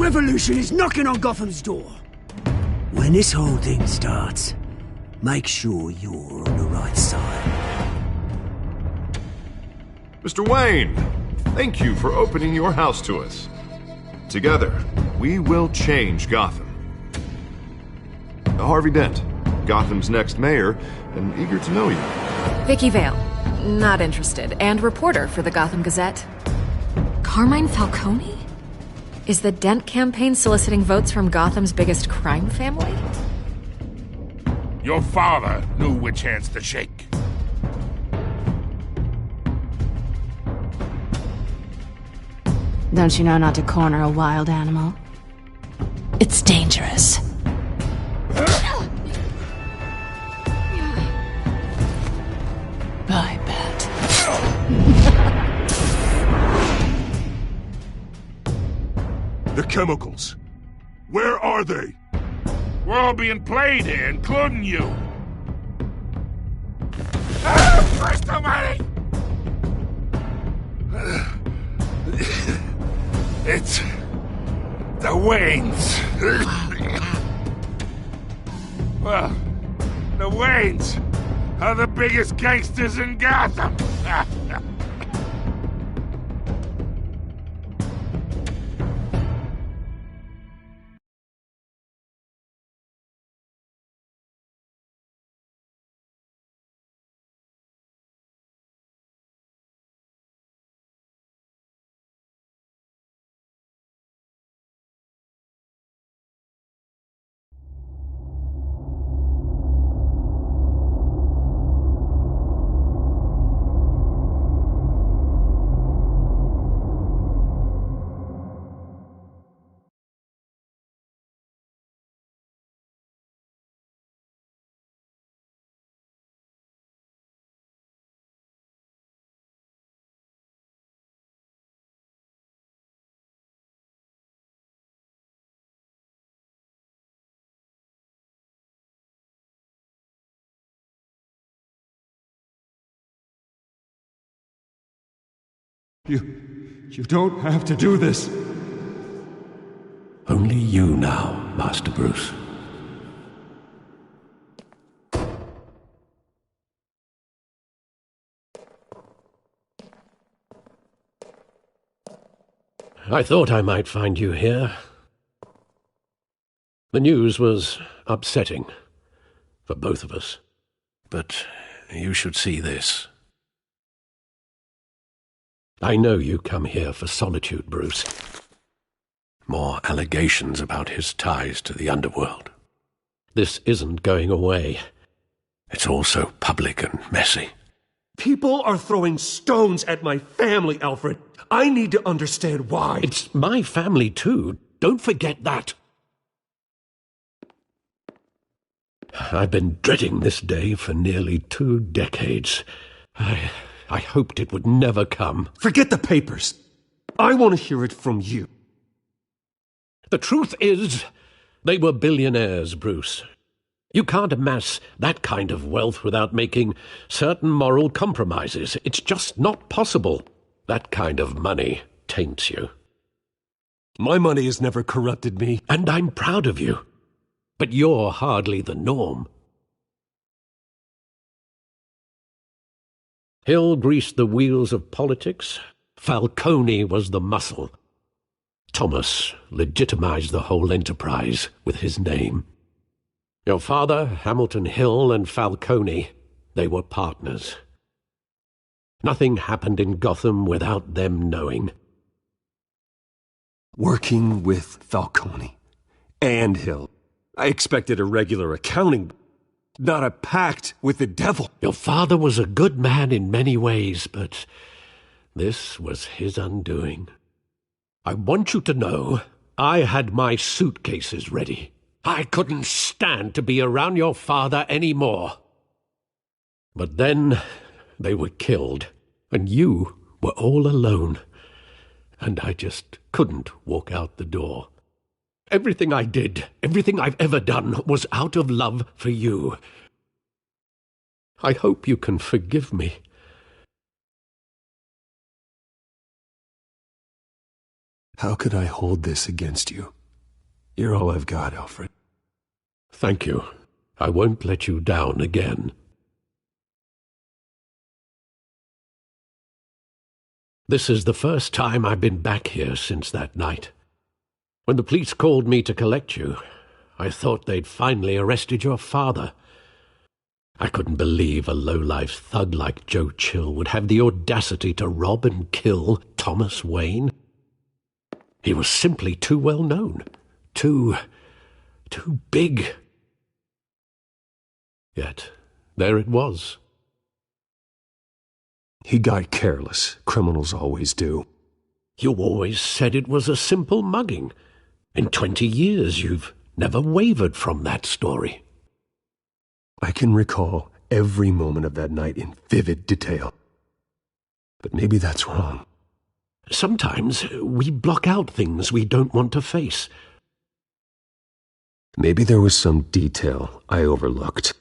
revolution is knocking on Gotham's door. When this whole thing starts, make sure you're on the right side. Mr. Wayne, thank you for opening your house to us. Together, we will change Gotham. Harvey Dent, Gotham's next mayor, and eager to know you. Vicky Vale, not interested, and reporter for the Gotham Gazette. Carmine Falcone? Is the Dent campaign soliciting votes from Gotham's biggest crime family? Your father knew which hands to shake. Don't you know not to corner a wild animal? It's dangerous. I bet. The chemicals. Where are they? We're all being played here, including you. Christ almighty! It's the Waynes. Well, the Waynes are the biggest gangsters in Gotham. You don't have to do this. Only you now, Master Bruce. I thought I might find you here. The news was upsetting for both of us. But you should see this. I know you come here for solitude, Bruce. More allegations about his ties to the underworld. This isn't going away. It's all so public and messy. People are throwing stones at my family, Alfred. I need to understand why. It's my family, too. Don't forget that. I've been dreading this day for nearly 2 decades. I hoped it would never come. Forget the papers. I want to hear it from you. The truth is, they were billionaires, Bruce. You can't amass that kind of wealth without making certain moral compromises. It's just not possible. That kind of money taints you. My money has never corrupted me. And I'm proud of you. But you're hardly the norm. Hill greased the wheels of politics. Falcone was the muscle. Thomas legitimized the whole enterprise with his name. Your father, Hamilton Hill, and Falcone, they were partners. Nothing happened in Gotham without them knowing. Working with Falcone and Hill. I expected a regular accounting, not a pact with the devil. Your father was a good man in many ways, but this was his undoing. I want you to know I had my suitcases ready. I couldn't stand to be around your father any more. But then they were killed, and you were all alone, and I just couldn't walk out the door. Everything I did, everything I've ever done, was out of love for you. I hope you can forgive me. How could I hold this against you? You're all I've got, Alfred. Thank you. I won't let you down again. This is the first time I've been back here since that night. When the police called me to collect you, I thought they'd finally arrested your father. I couldn't believe a low-life thug like Joe Chill would have the audacity to rob and kill Thomas Wayne. He was simply too well known, too big. Yet, there it was. He got careless. Criminals always do. You always said it was a simple mugging. In 20 years, you've never wavered from that story. I can recall every moment of that night in vivid detail. But maybe that's wrong. Sometimes we block out things we don't want to face. Maybe there was some detail I overlooked.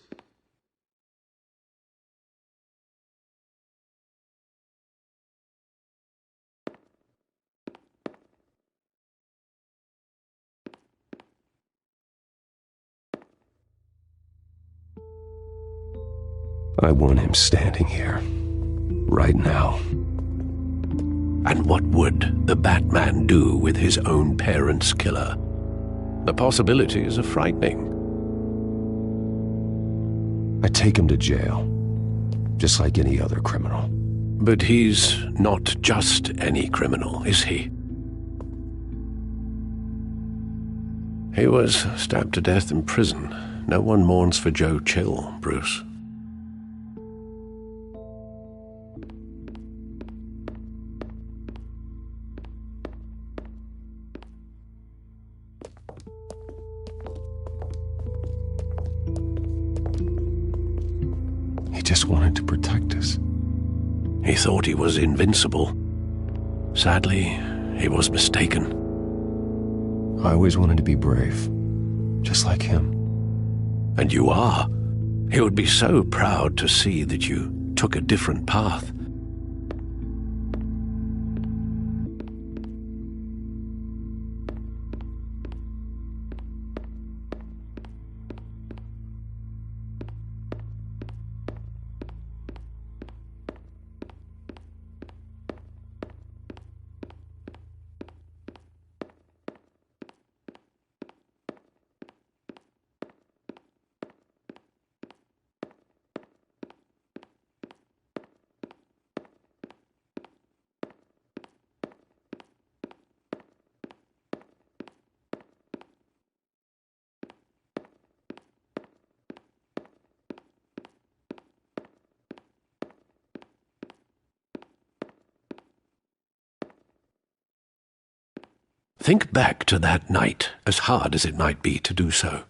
I want him standing here, right now. And what would the Batman do with his own parents' killer? The possibilities are frightening. I take him to jail, just like any other criminal. But he's not just any criminal, is he? He was stabbed to death in prison. No one mourns for Joe Chill, Bruce. He just wanted to protect us. He thought he was invincible. Sadly, he was mistaken. I always wanted to be brave, just like him. And you are. He would be so proud to see that you took a different path. Think back to that night, as hard as it might be to do so.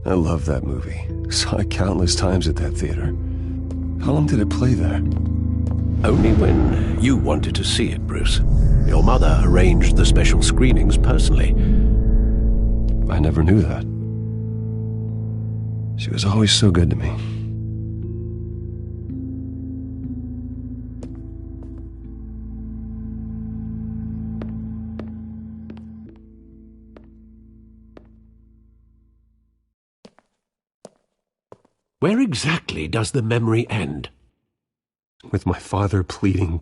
I love that movie. Saw it countless times at that theater. How long did it play there? Only when you wanted to see it, Bruce. Your mother arranged the special screenings personally. I never knew that. She was always so good to me. Where exactly does the memory end? With my father pleading,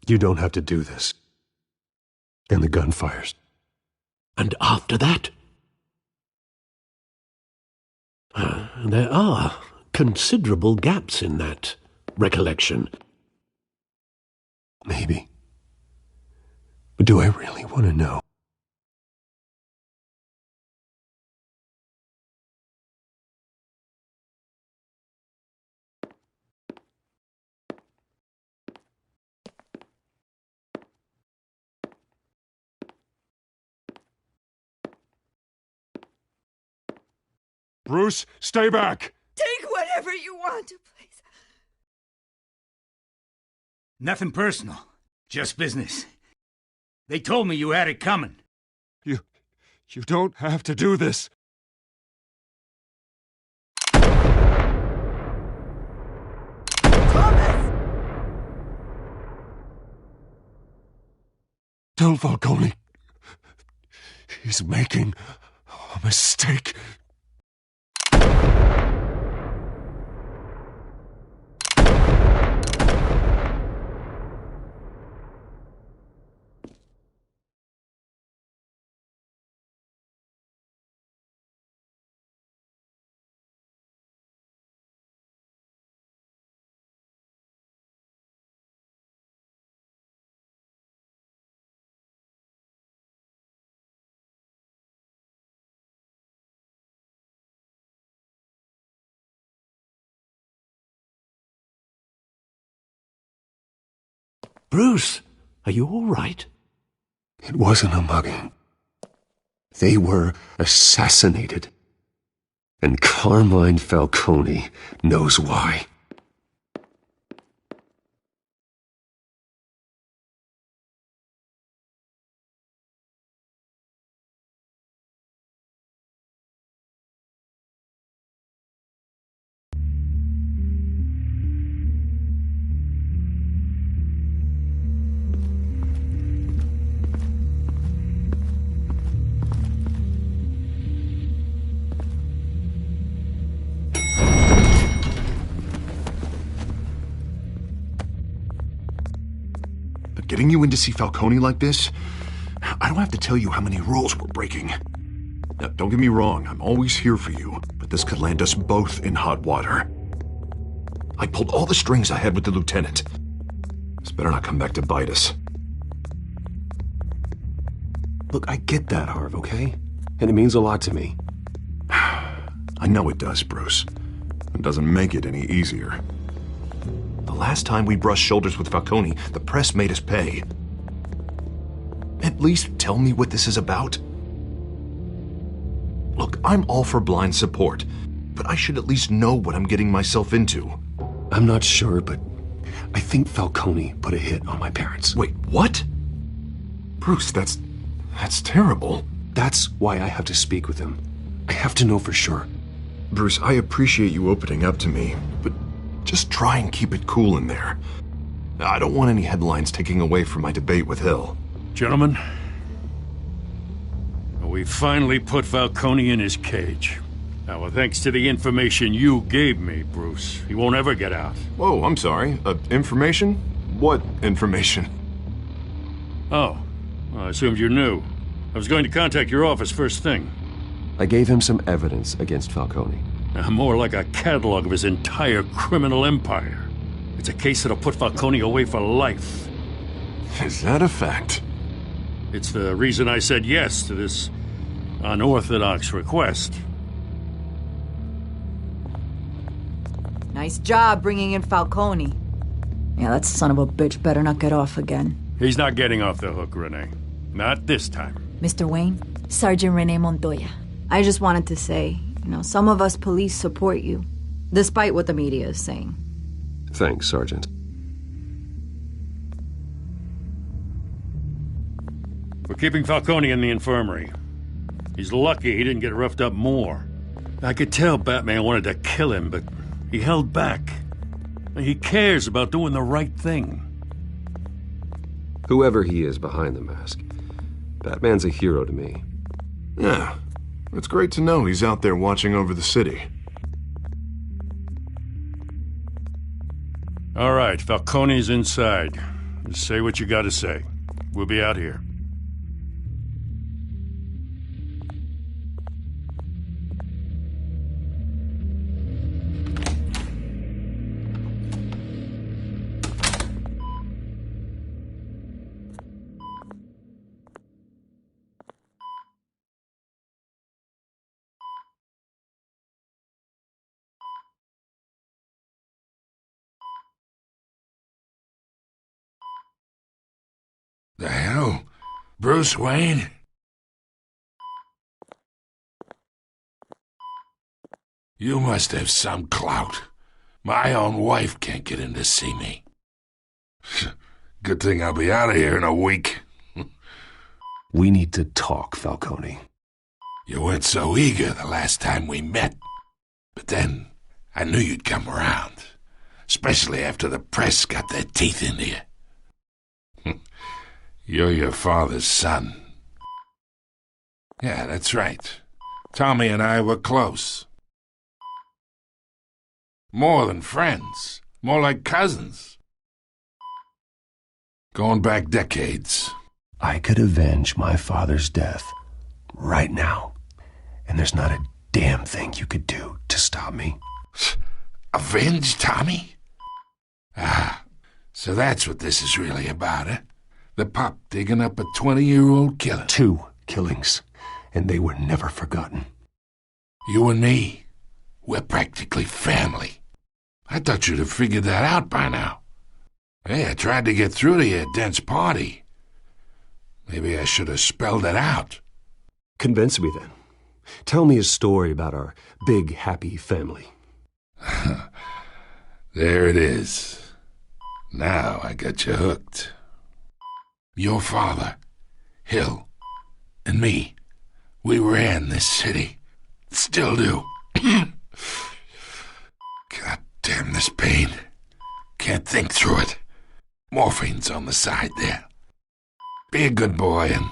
"You don't have to do this." And the gunfires. And after that? There are considerable gaps in that recollection. Maybe. But do I really want to know? Bruce, stay back! Take whatever you want, please. Nothing personal. Just business. They told me you had it coming. You don't have to do this. Thomas! Tell Falcone he's making a mistake. Bruce, are you all right? It wasn't a mugging. They were assassinated. And Carmine Falcone knows why. Getting you in to see Falcone like this, I don't have to tell you how many rules we're breaking. Now, don't get me wrong, I'm always here for you, but this could land us both in hot water. I pulled all the strings I had with the lieutenant. This better not come back to bite us. Look, I get that, Harv, okay? And it means a lot to me. I know it does, Bruce. It doesn't make it any easier. The last time we brushed shoulders with Falcone, the press made us pay. At least tell me what this is about. Look, I'm all for blind support, but I should at least know what I'm getting myself into. I'm not sure, but I think Falcone put a hit on my parents. Wait, what? Bruce, that's terrible. That's why I have to speak with him. I have to know for sure. Bruce, I appreciate you opening up to me, but just try and keep it cool in there. I don't want any headlines taking away from my debate with Hill. Gentlemen, we finally put Falcone in his cage. Now, thanks to the information you gave me, Bruce, he won't ever get out. Whoa, I'm sorry. Information? What information? Oh, well, I assumed you knew. I was going to contact your office first thing. I gave him some evidence against Falcone. More like a catalog of his entire criminal empire. It's a case that'll put Falcone away for life. Is that a fact? It's the reason I said yes to this unorthodox request. Nice job bringing in Falcone. Yeah, that son of a bitch better not get off again. He's not getting off the hook, Renee. Not this time. Mr. Wayne, Sergeant Renee Montoya. I just wanted to say, some of us police support you, despite what the media is saying. Thanks, Sergeant. We're keeping Falcone in the infirmary. He's lucky he didn't get roughed up more. I could tell Batman wanted to kill him, but he held back. He cares about doing the right thing. Whoever he is behind the mask, Batman's a hero to me. Yeah, it's great to know he's out there watching over the city. All right, Falcone's inside. Just say what you gotta say. We'll be out here. The hell? Bruce Wayne? You must have some clout. My own wife can't get in to see me. Good thing I'll be out of here in a week. We need to talk, Falcone. You weren't so eager the last time we met. But then, I knew you'd come around. Especially after the press got their teeth into you. You're your father's son. Yeah, that's right. Tommy and I were close. More than friends. More like cousins. Going back decades. I could avenge my father's death right now, and there's not a damn thing you could do to stop me. Avenge Tommy? Ah, so that's what this is really about, eh? The pup digging up a 20-year-old killer. 2 killings, and they were never forgotten. You and me, we're practically family. I thought you'd have figured that out by now. Hey, I tried to get through to your dense party. Maybe I should have spelled it out. Convince me then. Tell me a story about our big, happy family. There it is. Now I got you hooked. Your father, Hill, and me, we ran this city. Still do. God damn this pain. Can't think through it. Morphine's on the side there. Be a good boy and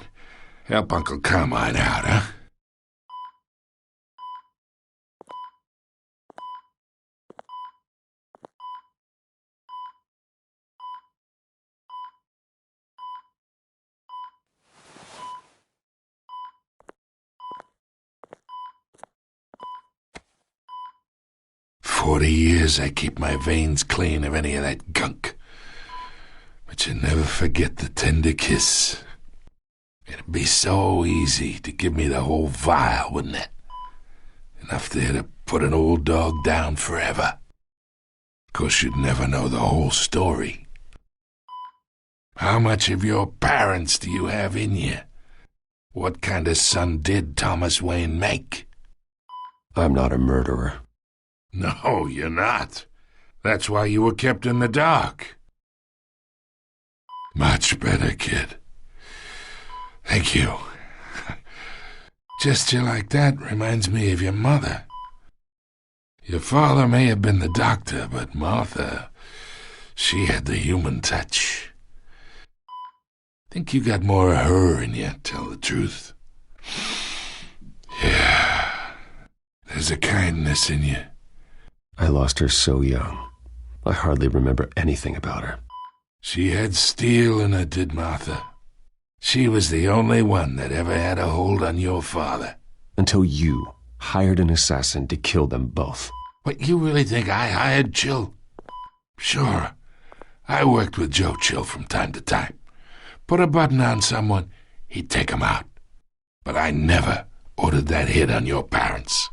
help Uncle Carmine out, huh? "40 years I keep my veins clean of any of that gunk. But you never forget the tender kiss. It'd be so easy to give me the whole vial, wouldn't it? Enough there to put an old dog down forever. Of course, you'd never know the whole story. How much of your parents do you have in you? What kind of son did Thomas Wayne make?" I'm not a murderer. No, you're not. That's why you were kept in the dark. Much better, kid. Thank you. Gesture like that reminds me of your mother. Your father may have been the doctor, but Martha, she had the human touch. Think you got more of her in you, tell the truth. Yeah, there's a kindness in you. I lost her so young. I hardly remember anything about her. She had steel in her, did Martha. She was the only one that ever had a hold on your father. Until you hired an assassin to kill them both. What, you really think I hired Chill? Sure. I worked with Joe Chill from time to time. Put a button on someone, he'd take 'em out. But I never ordered that hit on your parents.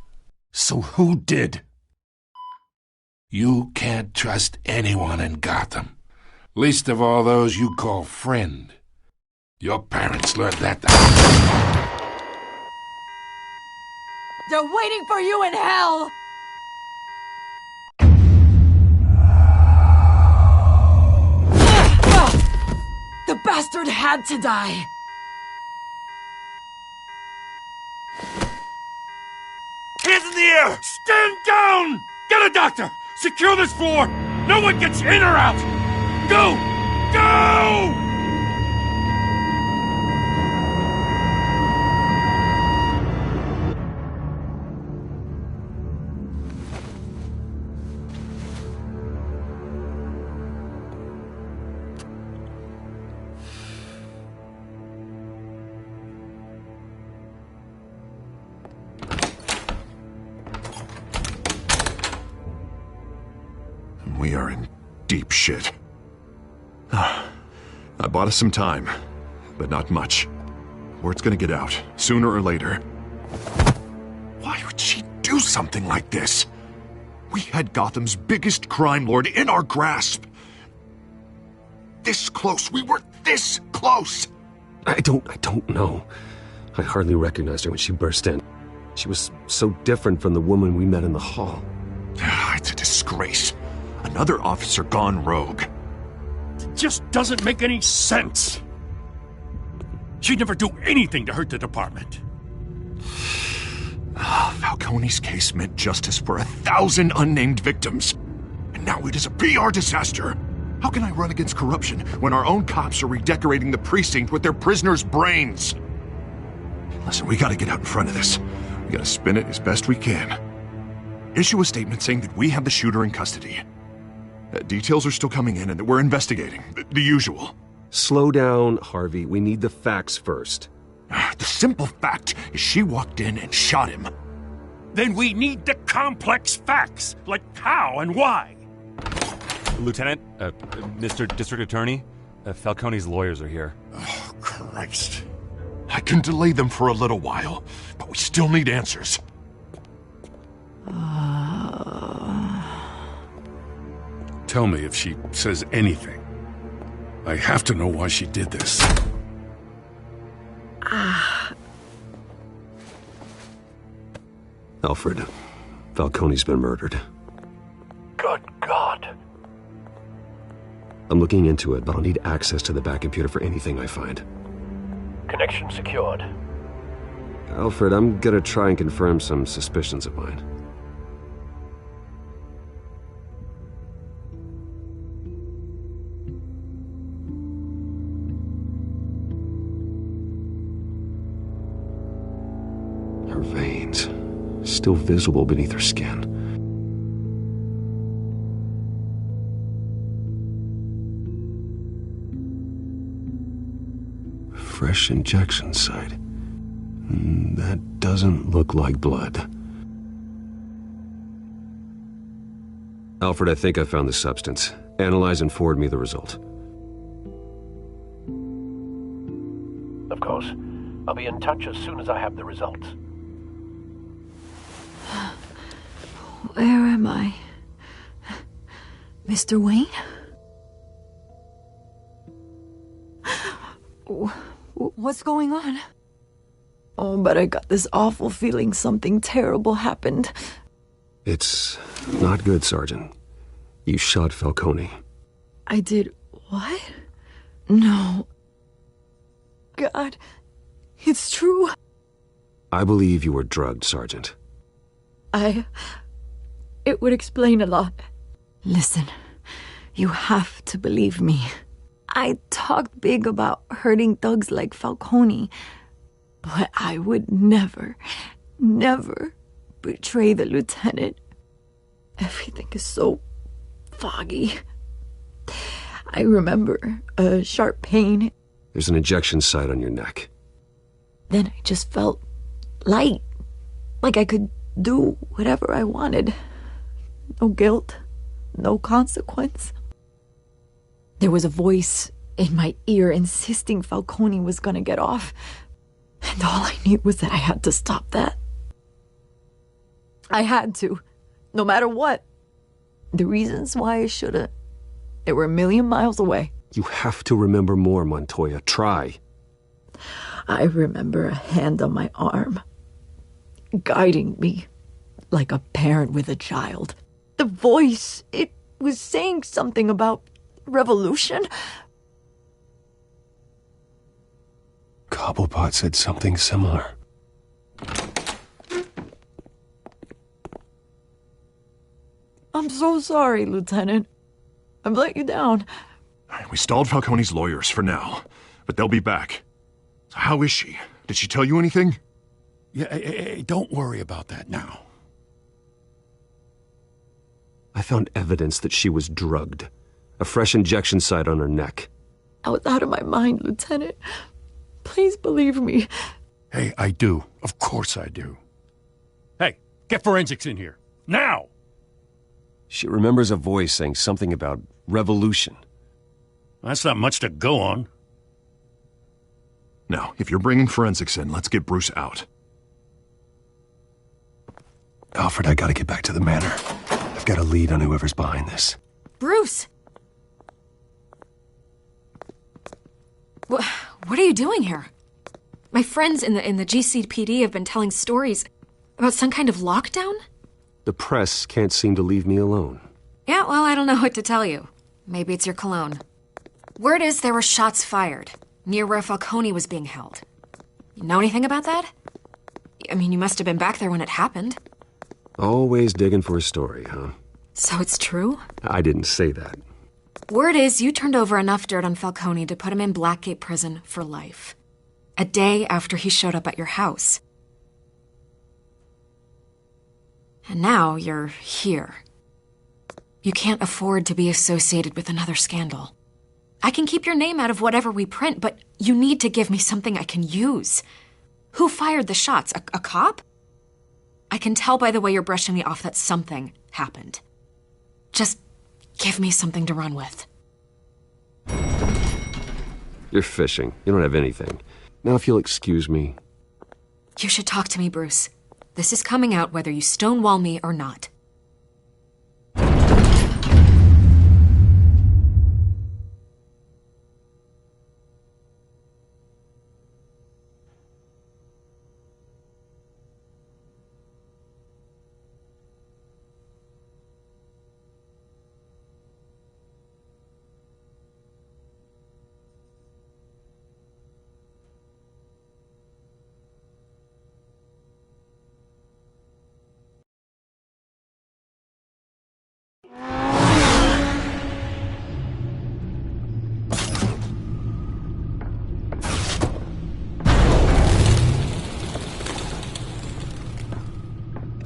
So who did? You can't trust anyone in Gotham. Least of all those you call friend. Your parents learned that. They're waiting for you in hell! The bastard had to die! Hands in the air! Stand down! Get a doctor! Secure this floor! No one gets in or out! Go! Go! We are in deep shit. I bought us some time, but not much. Word's gonna get out, sooner or later. Why would she do something like this? We had Gotham's biggest crime lord in our grasp. This close, we were this close! I don't know. I hardly recognized her when she burst in. She was so different from the woman we met in the hall. It's a disgrace. Another officer gone rogue. It just doesn't make any sense. She'd never do anything to hurt the department. Falcone's case meant justice for 1,000 unnamed victims. And now it is a PR disaster. How can I run against corruption when our own cops are redecorating the precinct with their prisoners' brains? Listen, we gotta get out in front of this. We gotta spin it as best we can. Issue a statement saying that we have the shooter in custody. Details are still coming in and that we're investigating. The usual. Slow down, Harvey. We need the facts first. The simple fact is she walked in and shot him. Then we need the complex facts, like how and why. Lieutenant, Mr. District Attorney, Falcone's lawyers are here. Oh, Christ. I can delay them for a little while, but we still need answers. Tell me if she says anything. I have to know why she did this. Alfred, Falcone's been murdered. Good God. I'm looking into it, but I'll need access to the back computer for anything I find. Connection secured. Alfred, I'm gonna try and confirm some suspicions of mine. Her veins, still visible beneath her skin. Fresh injection site. That doesn't look like blood. Alfred, I think I found the substance. Analyze and forward me the result. Of course. I'll be in touch as soon as I have the results. Where am I? Mr. Wayne? What's going on? Oh, but I got this awful feeling something terrible happened. It's not good, Sergeant. You shot Falcone. I did what? No. God, it's true. I believe you were drugged, Sergeant. It would explain a lot. Listen, you have to believe me. I talked big about hurting thugs like Falcone, but I would never betray the lieutenant. Everything is so foggy. I remember a sharp pain. There's an injection site on your neck. Then I just felt light, like I could do whatever I wanted. No guilt, no consequence. There was a voice in my ear insisting Falcone was gonna get off. And all I knew was that I had to stop that. I had to, no matter what. The reasons why I should've, they were a million miles away. You have to remember more, Montoya. Try. I remember a hand on my arm, guiding me like a parent with a child. The voice, it was saying something about revolution. Cobblepot said something similar. I'm so sorry, Lieutenant. I've let you down. We stalled Falcone's lawyers for now, but they'll be back. So how is she? Did she tell you anything? Yeah, hey, don't worry about that now. I found evidence that she was drugged. A fresh injection site on her neck. I was out of my mind, Lieutenant. Please believe me. Hey, I do. Of course I do. Hey, get forensics in here. Now! She remembers a voice saying something about revolution. That's not much to go on. Now, if you're bringing forensics in, let's get Bruce out. Alfred, I gotta get back to the manor. I've got a lead on whoever's behind this. Bruce! What are you doing here? My friends in the GCPD have been telling stories. About some kind of lockdown? The press can't seem to leave me alone. Yeah, well, I don't know what to tell you. Maybe it's your cologne. Word is there were shots fired near where Falcone was being held. You know anything about that? I mean, you must have been back there when it happened. Always digging for a story, huh? So it's true? I didn't say that. Word is you turned over enough dirt on Falcone to put him in Blackgate Prison for life. A day after he showed up at your house. And now you're here. You can't afford to be associated with another scandal. I can keep your name out of whatever we print, but you need to give me something I can use. Who fired the shots? A cop? I can tell by the way you're brushing me off that something happened. Just give me something to run with. You're fishing. You don't have anything. Now if you'll excuse me. You should talk to me, Bruce. This is coming out whether you stonewall me or not.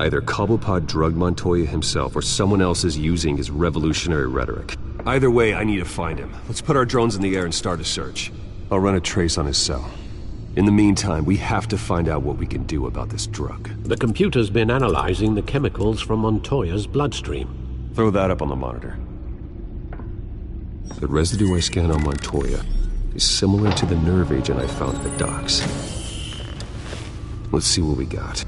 Either Cobblepot drugged Montoya himself or someone else is using his revolutionary rhetoric. Either way, I need to find him. Let's put our drones in the air and start a search. I'll run a trace on his cell. In the meantime, we have to find out what we can do about this drug. The computer's been analyzing the chemicals from Montoya's bloodstream. Throw that up on the monitor. The residue I scanned on Montoya is similar to the nerve agent I found at the docks. Let's see what we got.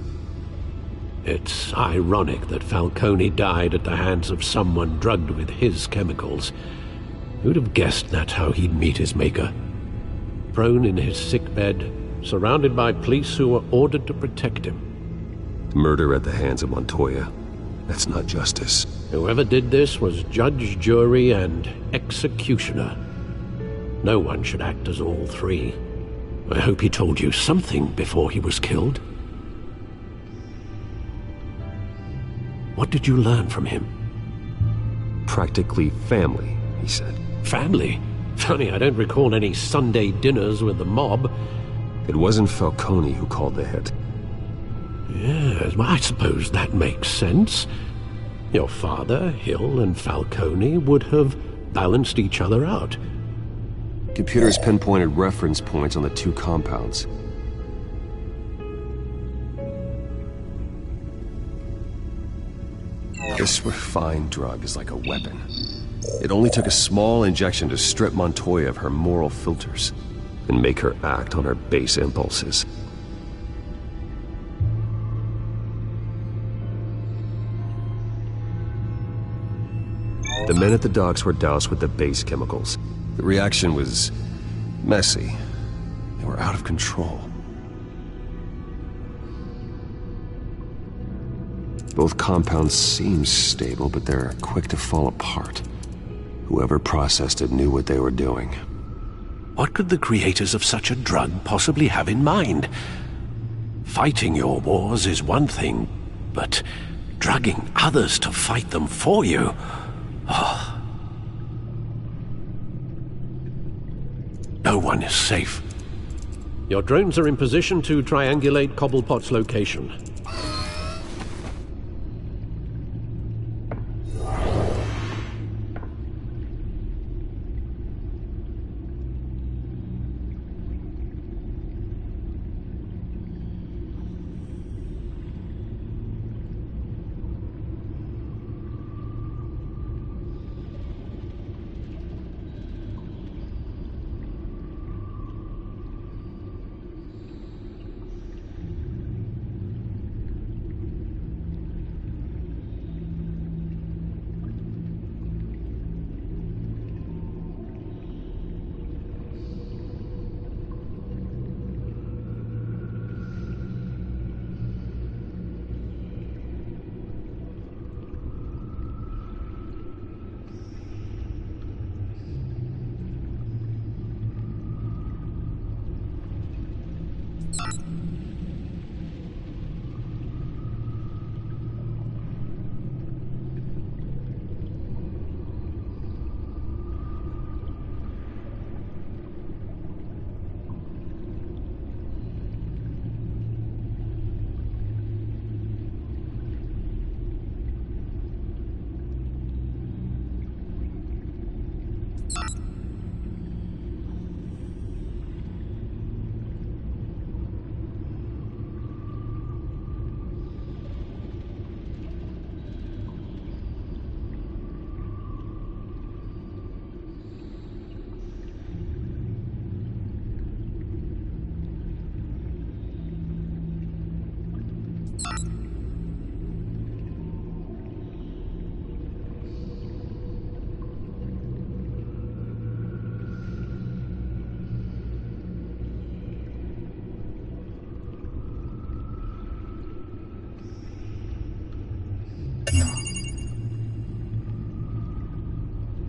It's ironic that Falcone died at the hands of someone drugged with his chemicals. Who'd have guessed that's how he'd meet his maker? Prone in his sickbed, surrounded by police who were ordered to protect him. Murder at the hands of Montoya. That's not justice. Whoever did this was judge, jury, and executioner. No one should act as all three. I hope he told you something before he was killed. What did you learn from him? Practically family, he said. Family? Funny, I don't recall any Sunday dinners with the mob. It wasn't Falcone who called the hit. Yes, well, I suppose that makes sense. Your father, Hill, and Falcone would have balanced each other out. Computers pinpointed reference points on the two compounds. This refined drug is like a weapon. It only took a small injection to strip Montoya of her moral filters and make her act on her base impulses. The men at the docks were doused with the base chemicals. The reaction was messy. They were out of control. Both compounds seem stable, but they're quick to fall apart. Whoever processed it knew what they were doing. What could the creators of such a drug possibly have in mind? Fighting your wars is one thing, but drugging others to fight them for you? Oh. No one is safe. Your drones are in position to triangulate Cobblepot's location.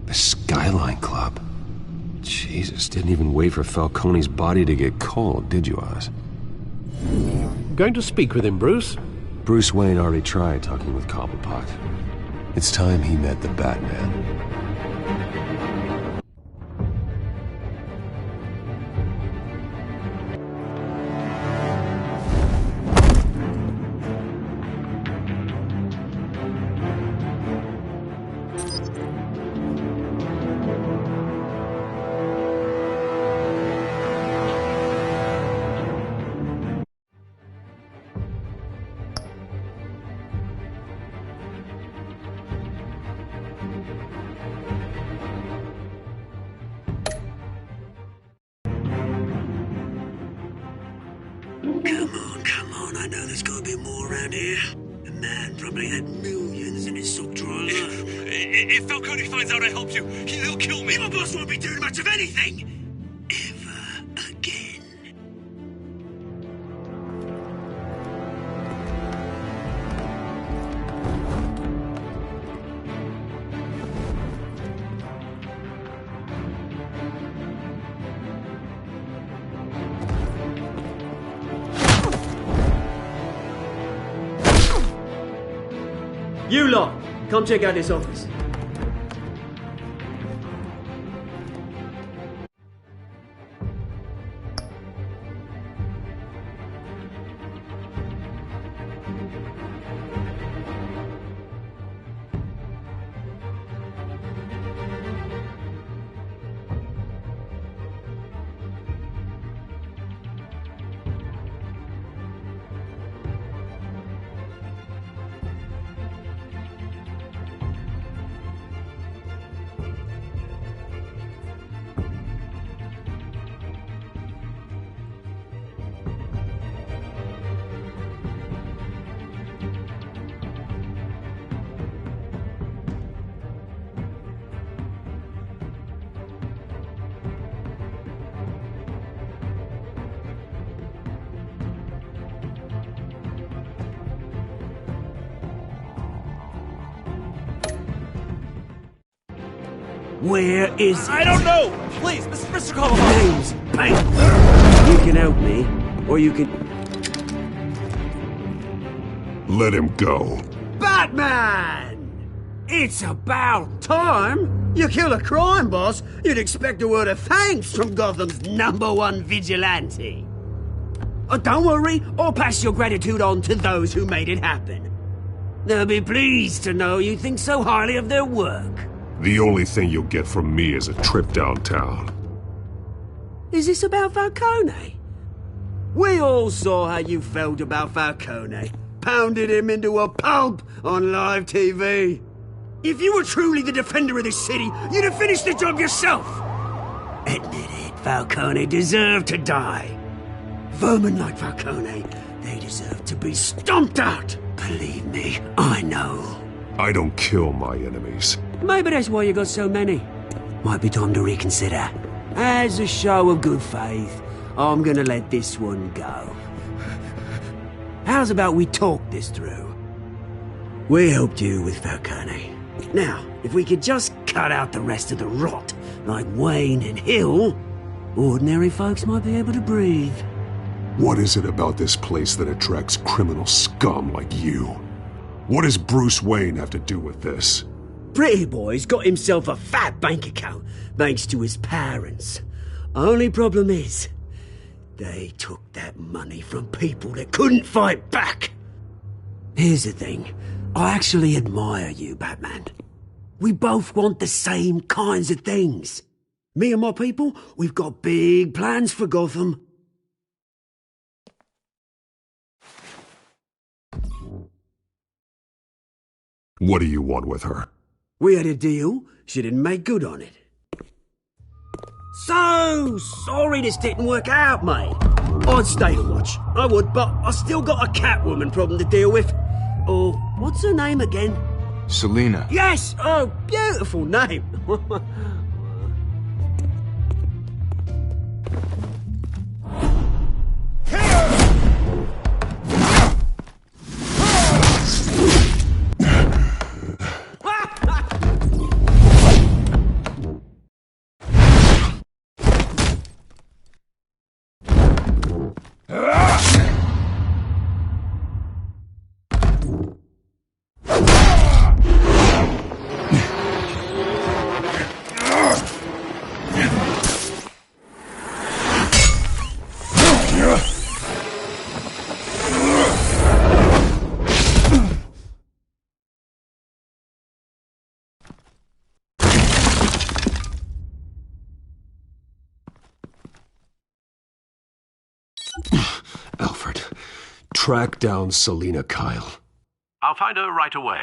The Skyline Club. Jesus, didn't even wait for Falcone's body to get cold, did you, Oz? Going to speak with him, Bruce? Bruce Wayne already tried talking with Cobblepot. It's time he met the Batman. Come on, I know there's gotta be more around here. The man probably had millions in his sock drawer. If Falcone finds out I helped you, he'll kill me. Your boss won't be doing much of anything! Ever again. You lot, come check out this office. Where is it? I don't know! Please, Mr. Cobblepot! Name's Bank. You can help me, or you can... Let him go. Batman! It's about time! You kill a crime boss, you'd expect a word of thanks from Gotham's #1 vigilante. Oh, don't worry, I'll pass your gratitude on to those who made it happen. They'll be pleased to know you think so highly of their work. The only thing you'll get from me is a trip downtown. Is this about Falcone? We all saw how you felt about Falcone. Pounded him into a pulp on live TV. If you were truly the defender of this city, you'd have finished the job yourself. Admit it, Falcone deserved to die. Vermin like Falcone, they deserve to be stomped out. Believe me, I know. I don't kill my enemies. Maybe that's why you got so many. Might be time to reconsider. As a show of good faith, I'm gonna let this one go. How's about we talk this through? We helped you with Falcone. Now, if we could just cut out the rest of the rot, like Wayne and Hill, ordinary folks might be able to breathe. What is it about this place that attracts criminal scum like you? What does Bruce Wayne have to do with this? Pretty Boy's got himself a fat bank account, thanks to his parents. Only problem is, they took that money from people that couldn't fight back. Here's the thing. I actually admire you, Batman. We both want the same kinds of things. Me and my people, we've got big plans for Gotham. What do you want with her? We had a deal. She didn't make good on it. So sorry this didn't work out, mate. I'd stay to watch. I would, but I still got a Catwoman problem to deal with. Oh, what's her name again? Selina. Yes! Oh, beautiful name. Alfred, track down Selina Kyle. I'll find her right away.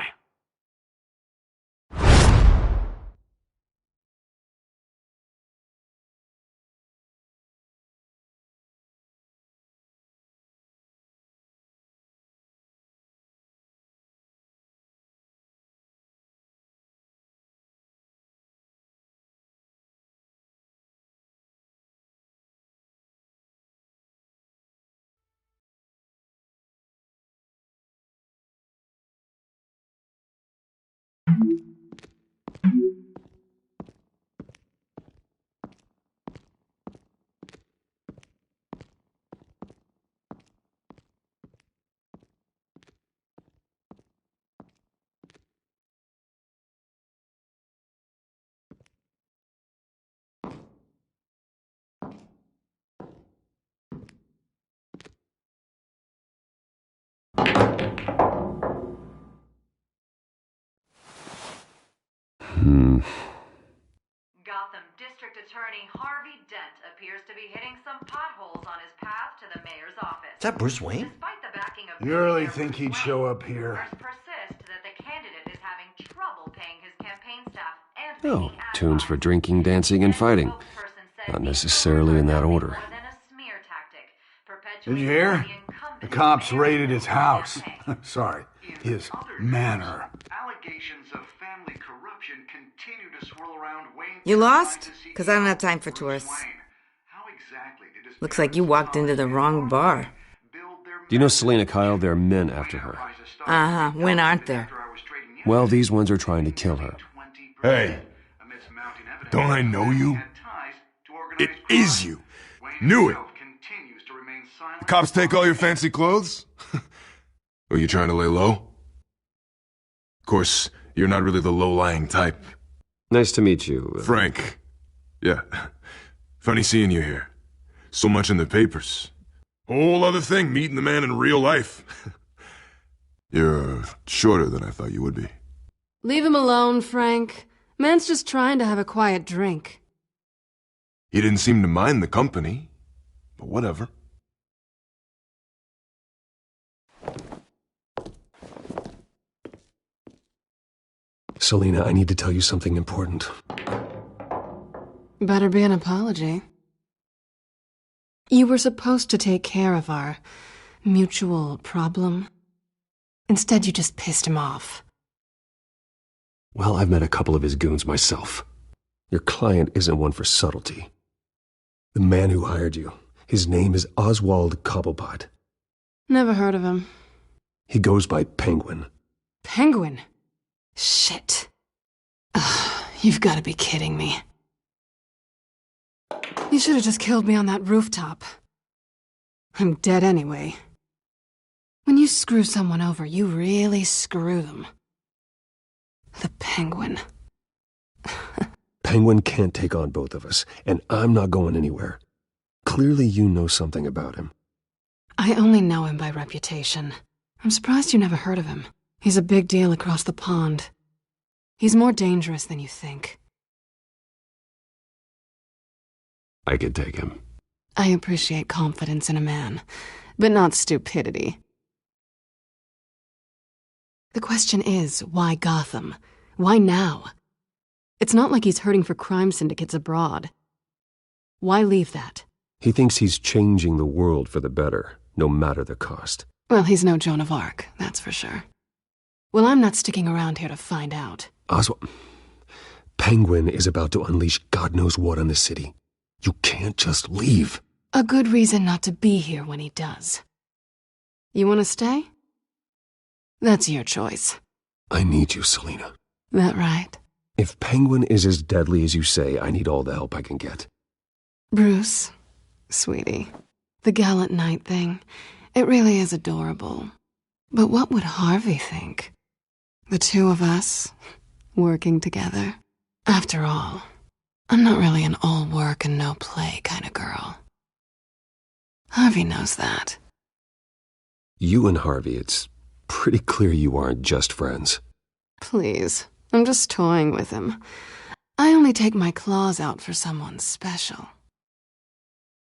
Gotham District Attorney Harvey Dent appears to be hitting some potholes on his path to the mayor's office. Is that Bruce Wayne? Despite the backing of You really think he'd show up here? rumors persist that the candidate is having trouble paying his campaign staff and Oh, tunes for drinking, dancing, and fighting. Not necessarily in that order. Did you hear? The cops raided his house. Sorry, his manor. Allegations of family corruption continue to swirl around Wayne. You lost? Because I don't have time for tourists. Looks like you walked into the wrong bar. Do you know Selina Kyle? There are men after her. Uh-huh. When aren't there? Well, these ones are trying to kill her. Hey, don't I know you? It is you. Knew it. The cops take all your fancy clothes? Are you trying to lay low? Of course, you're not really the low-lying type. Nice to meet you. Frank. Yeah. Funny seeing you here. So much in the papers. Whole other thing, meeting the man in real life. You're shorter than I thought you would be. Leave him alone, Frank. Man's just trying to have a quiet drink. He didn't seem to mind the company, but whatever. Selina, I need to tell you something important. Better be an apology. You were supposed to take care of our mutual problem. Instead, you just pissed him off. Well, I've met a couple of his goons myself. Your client isn't one for subtlety. The man who hired you, his name is Oswald Cobblepot. Never heard of him. He goes by Penguin. Penguin? Shit. Ugh, you've got to be kidding me. You should have just killed me on that rooftop. I'm dead anyway. When you screw someone over, you really screw them. The Penguin. Penguin can't take on both of us, and I'm not going anywhere. Clearly you know something about him. I only know him by reputation. I'm surprised you never heard of him. He's a big deal across the pond. He's more dangerous than you think. I could take him. I appreciate confidence in a man, but not stupidity. The question is, why Gotham? Why now? It's not like he's hurting for crime syndicates abroad. Why leave that? He thinks he's changing the world for the better, no matter the cost. Well, he's no Joan of Arc, that's for sure. Well, I'm not sticking around here to find out. Oswald, Penguin is about to unleash God knows what on the city. You can't just leave. A good reason not to be here when he does. You want to stay? That's your choice. I need you, Selina. That right? If Penguin is as deadly as you say, I need all the help I can get. Bruce, sweetie, the gallant knight thing, it really is adorable. But what would Harvey think? The two of us, working together? After all, I'm not really an all work and no play kind of girl. Harvey knows that. You and Harvey, it's pretty clear you aren't just friends. Please, I'm just toying with him. I only take my claws out for someone special.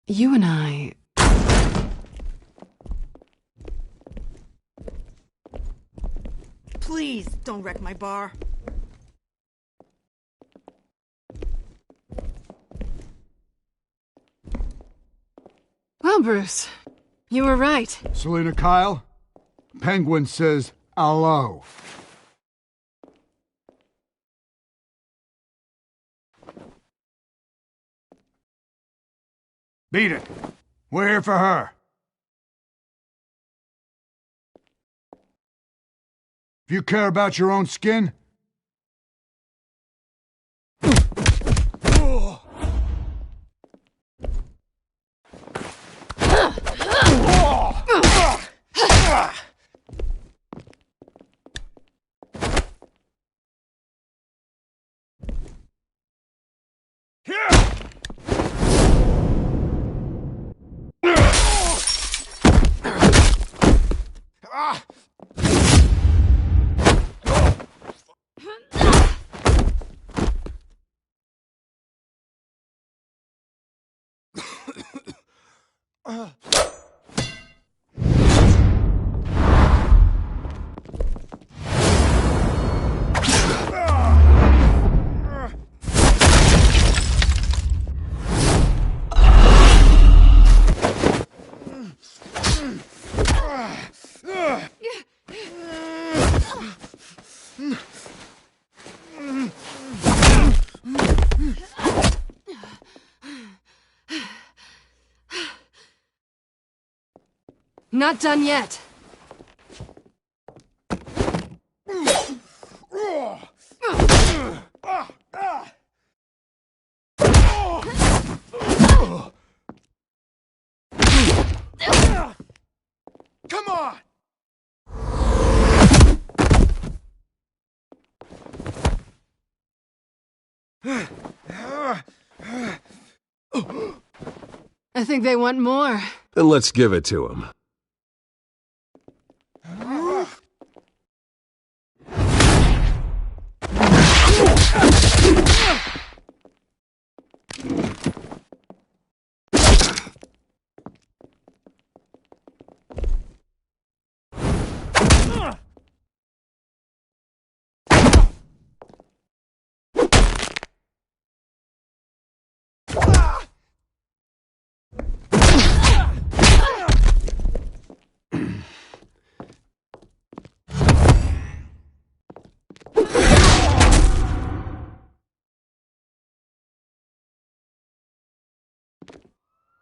You and I... Please, don't wreck my bar. Well, Bruce, you were right. Selina Kyle, Penguin says hello. Beat it. We're here for her. If you care about your own skin... Not done yet. Come on! I think they want more. Then let's give it to him.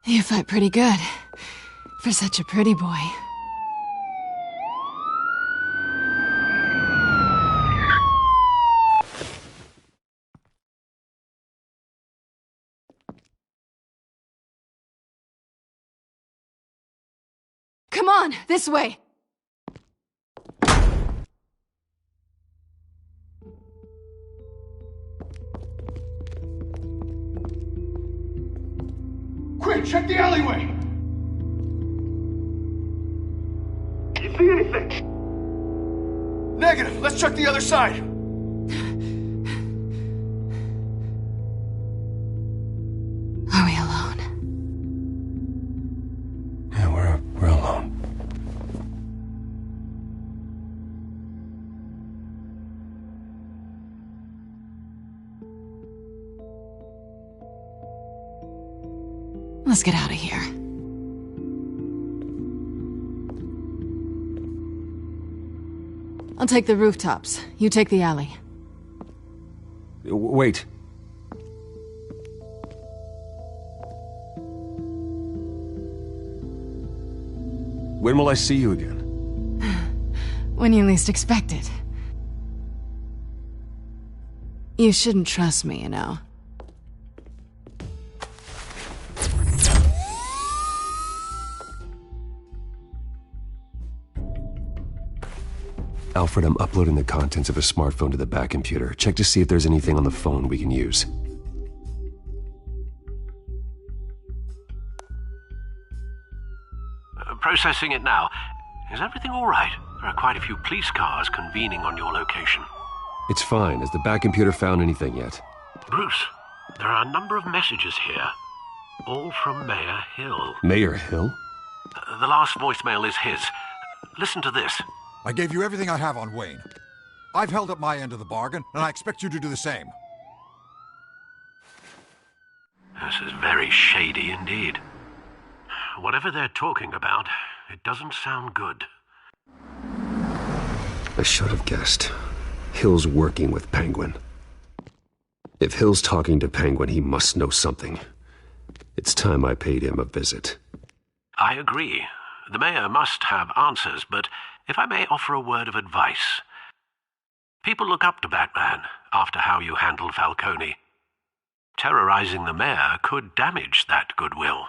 You fight pretty good, for such a pretty boy. Come on, this way! Quick, check the alleyway! You see anything? Negative. Let's check the other side. Are we alone? Let's get out of here. I'll take the rooftops. You take the alley. Wait. When will I see you again? When you least expect it. You shouldn't trust me, you know. Alfred, I'm uploading the contents of a smartphone to the back computer. Check to see if there's anything on the phone we can use. Processing it now. Is everything all right? There are quite a few police cars convening on your location. It's fine. Has the back computer found anything yet? Bruce, there are a number of messages here. All from Mayor Hill. Mayor Hill? The last voicemail is his. Listen to this. I gave you everything I have on Wayne. I've held up my end of the bargain, and I expect you to do the same. This is very shady indeed. Whatever they're talking about, it doesn't sound good. I should have guessed. Hill's working with Penguin. If Hill's talking to Penguin, he must know something. It's time I paid him a visit. I agree. The mayor must have answers, but if I may offer a word of advice. People look up to Batman after how you handled Falcone. Terrorizing the mayor could damage that goodwill.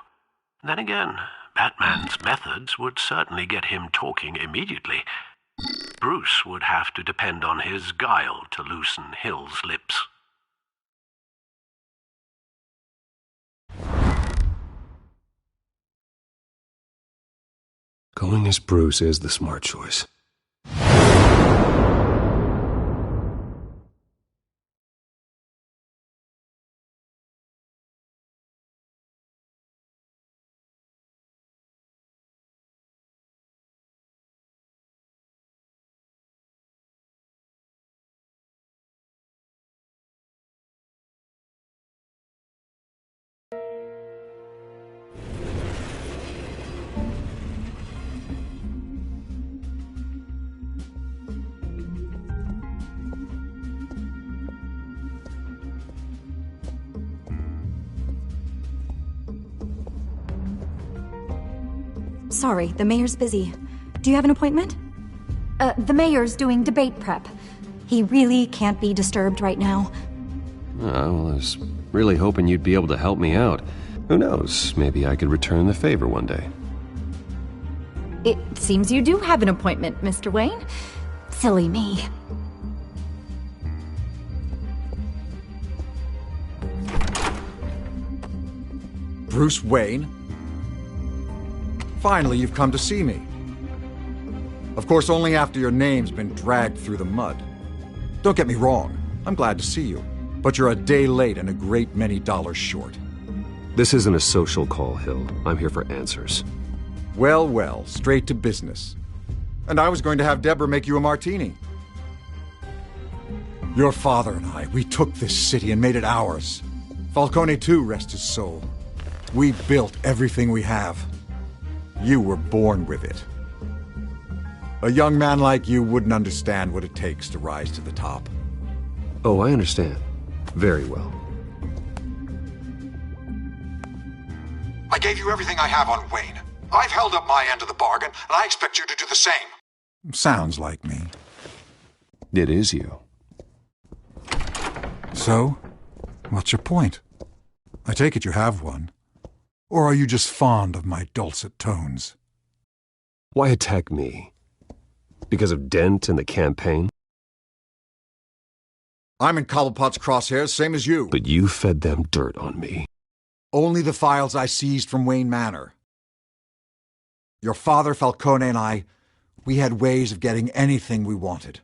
Then again, Batman's methods would certainly get him talking immediately. Bruce would have to depend on his guile to loosen Hill's lips. Going as Bruce is the smart choice. Sorry, the mayor's busy. Do you have an appointment? The mayor's doing debate prep. He really can't be disturbed right now. Well, I was really hoping you'd be able to help me out. Who knows, maybe I could return the favor one day. It seems you do have an appointment, Mr. Wayne. Silly me. Bruce Wayne? Finally, you've come to see me. Of course, only after your name's been dragged through the mud. Don't get me wrong, I'm glad to see you. But you're a day late and a great many dollars short. This isn't a social call, Hill. I'm here for answers. Well, well, straight to business. And I was going to have Deborah make you a martini. Your father and I, we took this city and made it ours. Falcone too, rest his soul. We built everything we have. You were born with it. A young man like you wouldn't understand what it takes to rise to the top. Oh, I understand. Very well. I gave you everything I have on Wayne. I've held up my end of the bargain, and I expect you to do the same. Sounds like me. It is you. So, what's your point? I take it you have one. Or are you just fond of my dulcet tones? Why attack me? Because of Dent and the campaign? I'm in Cobblepot's crosshairs, same as you. But you fed them dirt on me. Only the files I seized from Wayne Manor. Your father, Falcone, and I, we had ways of getting anything we wanted.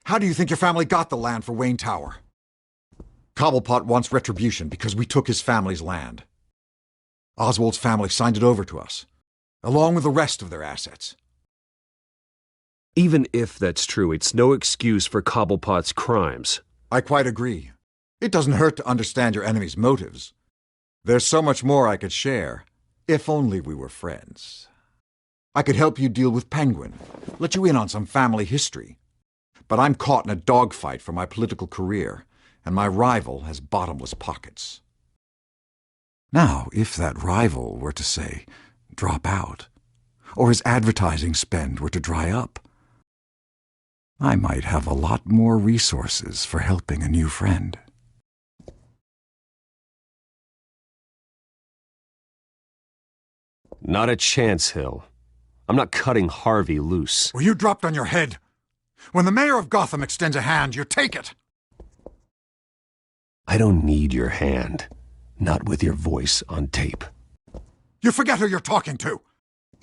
How do you think your family got the land for Wayne Tower? Cobblepot wants retribution because we took his family's land. Oswald's family signed it over to us, along with the rest of their assets. Even if that's true, it's no excuse for Cobblepot's crimes. I quite agree. It doesn't hurt to understand your enemy's motives. There's so much more I could share, if only we were friends. I could help you deal with Penguin, let you in on some family history. But I'm caught in a dogfight for my political career, and my rival has bottomless pockets. Now, if that rival were to, say, drop out, or his advertising spend were to dry up, I might have a lot more resources for helping a new friend. Not a chance, Hill. I'm not cutting Harvey loose. Well, you dropped on your head. When the mayor of Gotham extends a hand, you take it. I don't need your hand. Not with your voice on tape. You forget who you're talking to.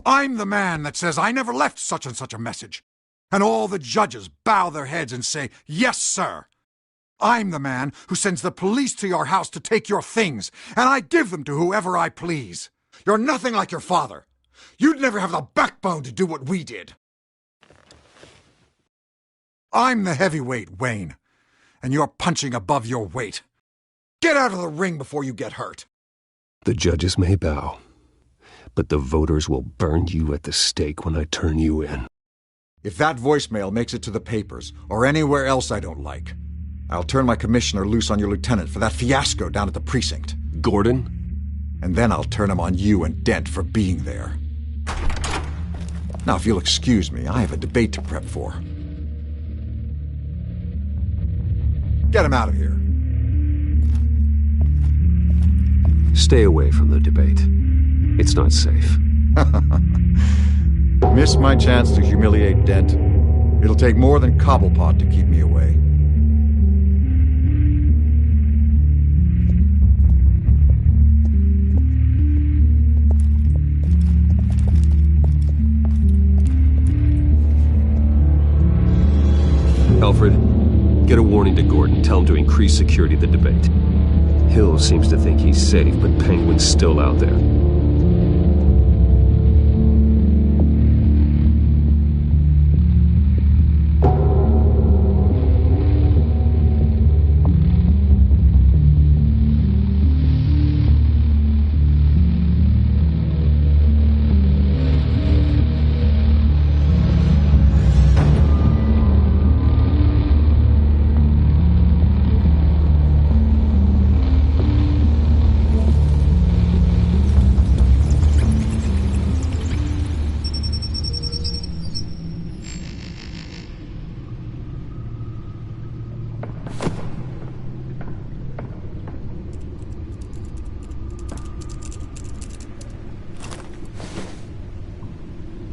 I'm the man that says I never left such and such a message. And all the judges bow their heads and say, "Yes, sir." I'm the man who sends the police to your house to take your things, and I give them to whoever I please. You're nothing like your father. You'd never have the backbone to do what we did. I'm the heavyweight, Wayne, and you're punching above your weight. Get out of the ring before you get hurt. The judges may bow, but the voters will burn you at the stake when I turn you in. If that voicemail makes it to the papers, or anywhere else I don't like, I'll turn my commissioner loose on your lieutenant for that fiasco down at the precinct. Gordon? And then I'll turn him on you and Dent for being there. Now, if you'll excuse me, I have a debate to prep for. Get him out of here. Stay away from the debate. It's not safe. Miss my chance to humiliate Dent. It'll take more than Cobblepot to keep me away. Alfred, get a warning to Gordon. Tell him to increase security at the debate. Hill seems to think he's safe, but Penguin's still out there.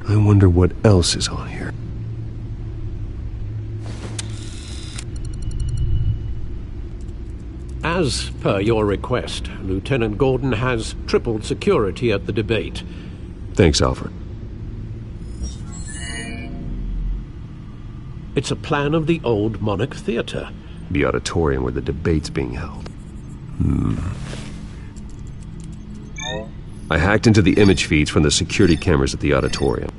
I wonder what else is on here. As per your request, Lieutenant Gordon has tripled security at the debate. Thanks, Alfred. It's a plan of the old Monarch Theatre. The auditorium where the debate's being held. I hacked into the image feeds from the security cameras at the auditorium.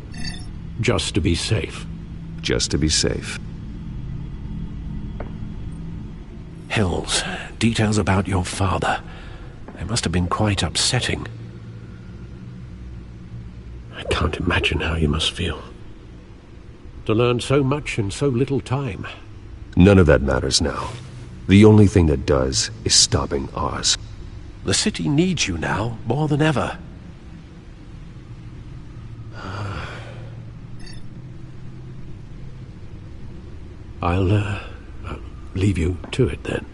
Just to be safe. Just to be safe. Hills, details about your father. They must have been quite upsetting. I can't imagine how you must feel. To learn so much in so little time. None of that matters now. The only thing that does is stopping Oz. The city needs you now, more than ever. I'll leave you to it then.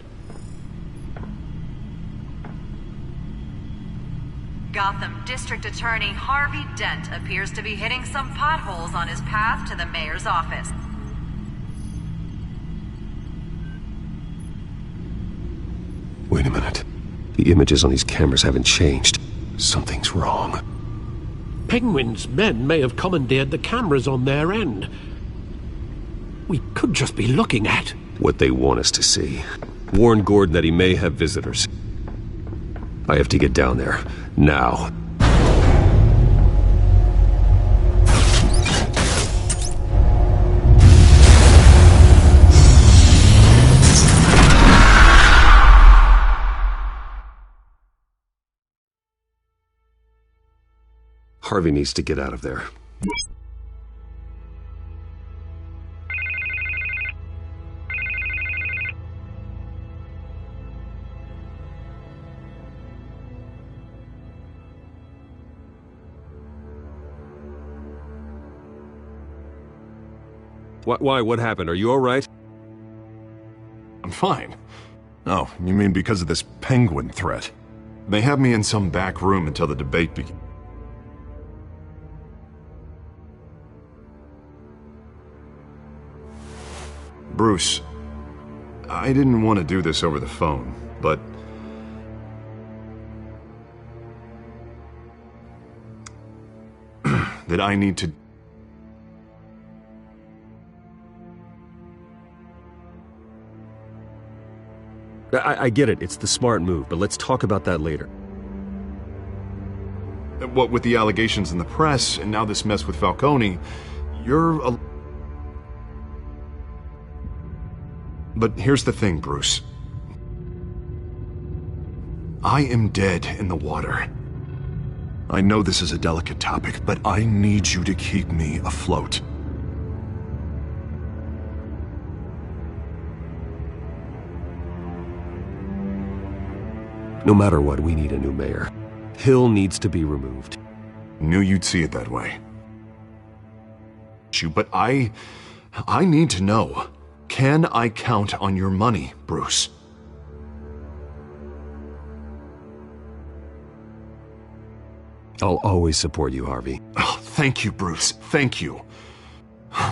Gotham District Attorney Harvey Dent appears to be hitting some potholes on his path to the mayor's office. Wait a minute. The images on these cameras haven't changed. Something's wrong. Penguin's men may have commandeered the cameras on their end. We could just be looking at what they want us to see. Warn Gordon that he may have visitors. I have to get down there. Now. Harvey needs to get out of there. Why? What happened? Are you all right? I'm fine. Oh, you mean because of this penguin threat? They have me in some back room until the debate begins. Bruce, I didn't want to do this over the phone, but that I need to... I get it. It's the smart move, but let's talk about that later. What with the allegations in the press, and now this mess with Falcone, you're a... But here's the thing, Bruce. I am dead in the water. I know this is a delicate topic, but I need you to keep me afloat. No matter what, we need a new mayor. Hill needs to be removed. Knew you'd see it that way. But I need to know. Can I count on your money, Bruce? I'll always support you, Harvey. Oh, thank you, Bruce. Thank you.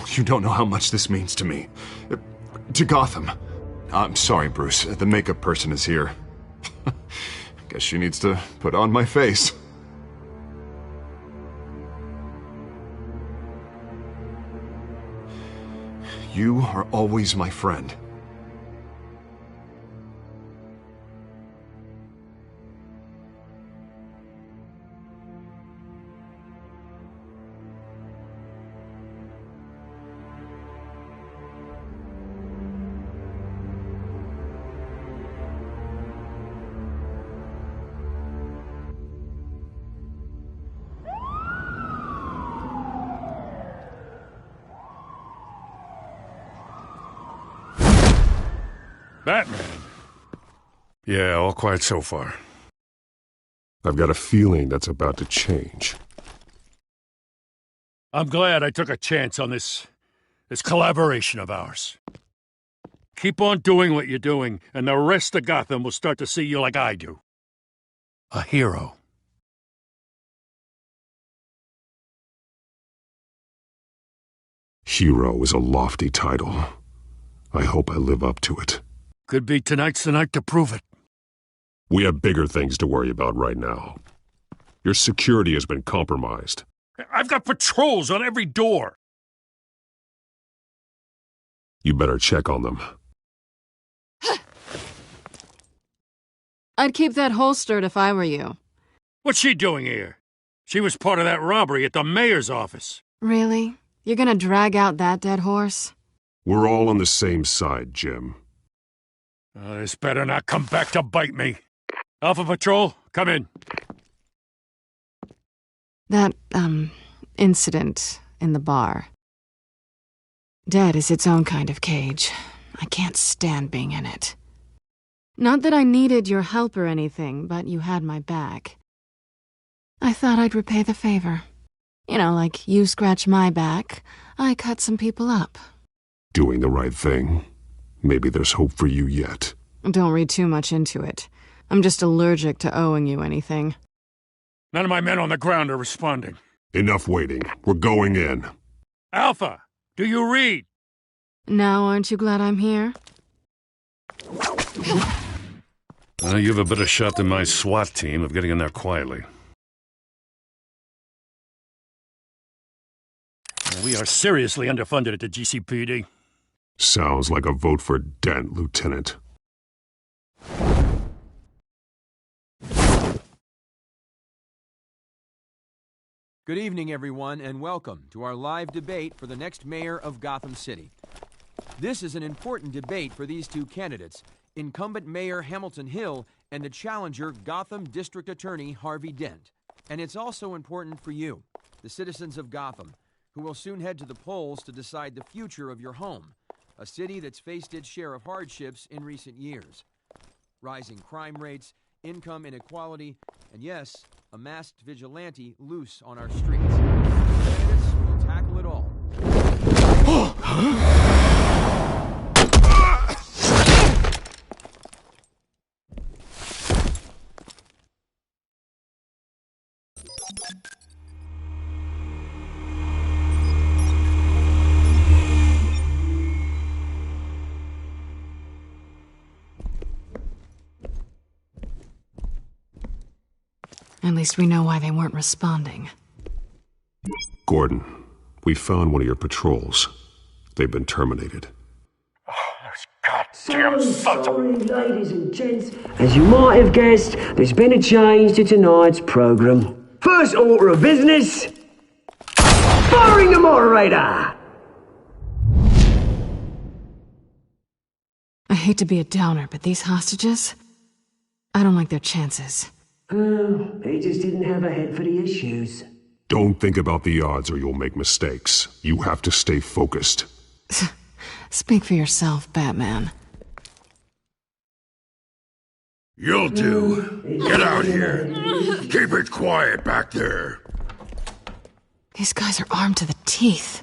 You don't know how much this means to me. To Gotham. I'm sorry, Bruce. The makeup person is here. Guess she needs to put on my face. You are always my friend. Batman? Yeah, all quiet so far. I've got a feeling that's about to change. I'm glad I took a chance on this collaboration of ours. Keep on doing what you're doing, and the rest of Gotham will start to see you like I do. A hero. Hero is a lofty title. I hope I live up to it. Could be tonight's the night to prove it. We have bigger things to worry about right now. Your security has been compromised. I've got patrols on every door. You better check on them. I'd keep that holstered if I were you. What's she doing here? She was part of that robbery at the mayor's office. Really? You're gonna drag out that dead horse? We're all on the same side, Jim. This better not come back to bite me. Alpha Patrol, come in. That, incident in the bar. Dead is its own kind of cage. I can't stand being in it. Not that I needed your help or anything, but you had my back. I thought I'd repay the favor. You know, like you scratch my back, I cut some people up. Doing the right thing. Maybe there's hope for you yet. Don't read too much into it. I'm just allergic to owing you anything. None of my men on the ground are responding. Enough waiting. We're going in. Alpha, do you read? Now aren't you glad I'm here? You have a better shot than my SWAT team of getting in there quietly. We are seriously underfunded at the GCPD. Sounds like a vote for Dent, Lieutenant. Good evening, everyone, and welcome to our live debate for the next mayor of Gotham City. This is an important debate for these two candidates, incumbent Mayor Hamilton Hill and the challenger Gotham District Attorney Harvey Dent. And it's also important for you, the citizens of Gotham, who will soon head to the polls to decide the future of your home, a city that's faced its share of hardships in recent years. Rising crime rates, income inequality, and yes, a masked vigilante loose on our streets. Candidates will tackle it all. At least we know why they weren't responding. Gordon, we found one of your patrols. They've been terminated. So sorry, ladies and gents. As you might have guessed, there's been a change to tonight's programme. First order of business, firing the moderator! I hate to be a downer, but these hostages, I don't like their chances. He just didn't have a head for the issues. Don't think about the odds or you'll make mistakes. You have to stay focused. Speak for yourself, Batman. You'll do. Get out here. Keep it quiet back there. These guys are armed to the teeth.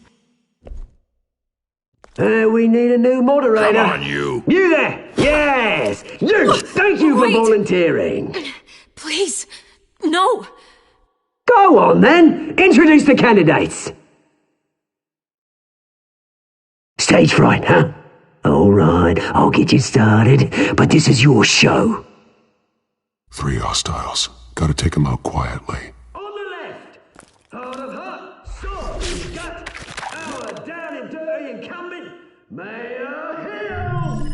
We need a new moderator. Come on, you. You there! Yes! You! Thank you for volunteering. Please, no! Go on, then. Introduce the candidates. Stage fright, huh? All right, I'll get you started, but this is your show. 3 hostiles. Gotta take them out quietly. On the left, hard of heart, sword, gut, our down and dirty incumbent, Mayor Hill.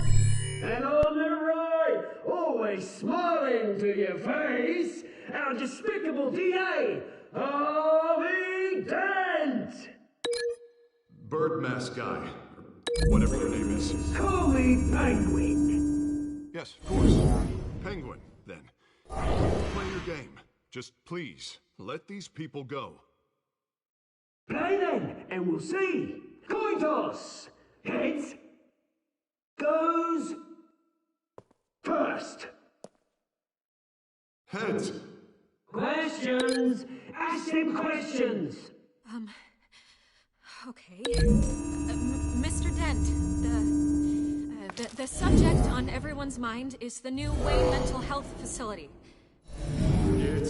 And on the right, always smiling to your face, our despicable DA, Harvey Dent. Bird mask guy. Whatever your name is. Call me Penguin. Yes, of course. Penguin, then. Play your game. Just please, let these people go. Play then, and we'll see. Coin toss. Heads goes first. Heads. Questions. Ask them questions. Okay. Mr. Dent, the subject on everyone's mind is the new Wayne Mental Health Facility.